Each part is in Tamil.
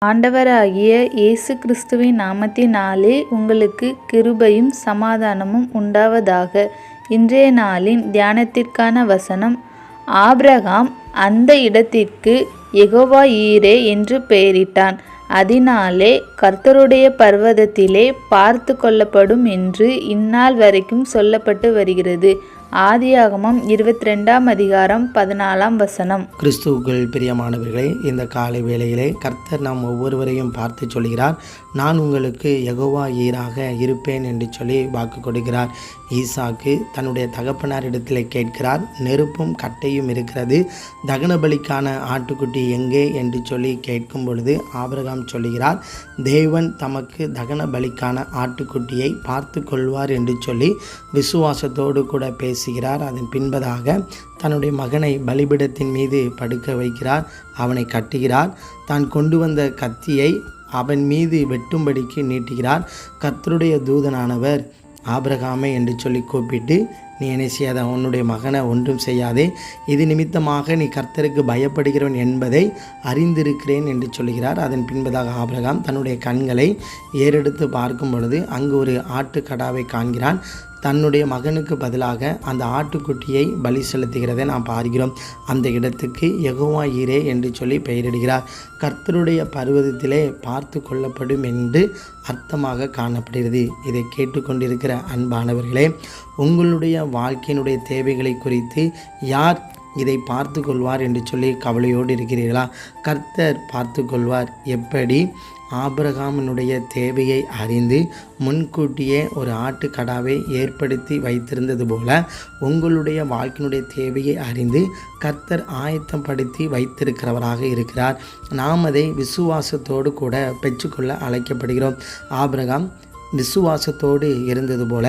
ஆண்டவராகிய இயேசு கிறிஸ்துவின் நாமத்தினாலே உங்களுக்கு கிருபையும் சமாதானமும் உண்டாவதாக. இன்றைய நாளின் தியானத்திற்கான வசனம், ஆபிரகாம் அந்த இடத்திற்கு யெகோவா ஈரே என்று பெயரிட்டான், அதனாலே கர்த்தருடைய பர்வதத்திலே பார்த்து கொள்ளப்படும் என்று இந்நாள் வரைக்கும் சொல்லப்பட்டு வருகிறது. ஆதியாகமம் 22 அதிகாரம் 14 கிறிஸ்துவுக்குள் பிரியமானவர்களே, இந்த காலை வேளையிலே கர்த்தர் நாம் ஒவ்வொருவரையும் பார்த்து சொல்கிறார், நான் உங்களுக்கு யெகோவா ஈராக இருப்பேன் என்று சொல்லி வாக்கு கொடுக்கிறார். ஈசாக்கு தன்னுடைய தகப்பனாரிடத்தில் கேட்கிறார், நெருப்பும் கட்டையும் இருக்கிறது, தகன பலிக்கான ஆட்டுக்குட்டி எங்கே என்று சொல்லி கேட்கும் பொழுது ஆபிரகாம் சொல்லுகிறார், தேவன் தமக்கு தகன பலிக்கான ஆட்டுக்குட்டியை பார்த்து கொள்வார் என்று சொல்லி விசுவாசத்தோடு கூட பேசுகிறார். அதன் பின்பதாக தன்னுடைய மகனை பலிபீடத்தின் மீது படுக்க வைக்கிறார், அவனை கட்டுகிறார், தான் கொண்டு வந்த கத்தியை அவன் மீது வெட்டும்படிக்கு நீட்டுகிறார். கர்த்தருடைய தூதனானவர் ஆபிரகாமை என்று சொல்லி கூப்பிட்டு, நீ என்ன செய்யாத, உன்னுடைய மகனை ஒன்றும் செய்யாதே, இது நிமித்தமாக நீ கர்த்தருக்கு பயப்படுகிறவன் என்பதை அறிந்திருக்கிறேன் என்று சொல்கிறார். அதன் பின்பதாக ஆபிரகாம் தன்னுடைய கண்களை ஏறெடுத்து பார்க்கும் பொழுது அங்கு ஒரு ஆட்டுக்கடாவை காண்கிறான். தன்னுடைய மகனுக்கு பதிலாக அந்த ஆட்டுக்குட்டியை பலி செலுத்துகிறதை நாம் பார்க்கிறோம். அந்த இடத்துக்கு யெகோவா ஈரே என்று சொல்லி பெயரிடுகிறார். கர்த்தருடைய பர்வதத்திலே பார்த்து கொள்ளப்படும் என்று அர்த்தமாக காணப்படுகிறது. இதை கேட்டுக்கொண்டிருக்கிற அன்பானவர்களே, உங்களுடைய வாழ்க்கையினுடைய தேவைகளை குறித்து யார் இதை பார்த்து கொள்வார் என்று சொல்லி கவலையோடு இருக்கிறீர்களா? கர்த்தர் பார்த்து கொள்வார். எப்படி? ஆபிரகாமினுடைய தேவையை அறிந்து முன்கூட்டியே ஒரு ஆட்டுக்கடாவை ஏற்படுத்தி வைத்திருந்தது போல உங்களுடைய வாழ்க்கையினுடைய தேவையை அறிந்து கர்த்தர் ஆயத்தப்படுத்தி வைத்திருக்கிறவராக இருக்கிறார். நாம் அதை விசுவாசத்தோடு கூட பெற்றுக்கொள்ள அழைக்கப்படுகிறோம். ஆபிரகாம் விசுவாசத்தோடு இருந்தது போல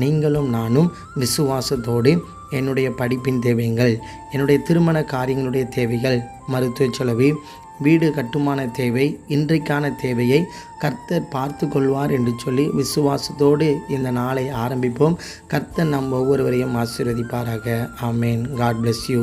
நீங்களும் நானும் விசுவாசத்தோடு என்னுடைய படிப்பின் தேவைகள், என்னுடைய திருமண காரியங்களுடைய தேவைகள், மருத்துவ செலவு, வீடு கட்டுமான தேவை, இன்றைக்கான தேவையை கர்த்தர் பார்த்து கொள்வார் என்று சொல்லி விசுவாசத்தோடு இந்த நாளை ஆரம்பிப்போம். கர்த்தர் நம் ஒவ்வொருவரையும் ஆசீர்வதிப்பாராக. ஆமேன். God bless you.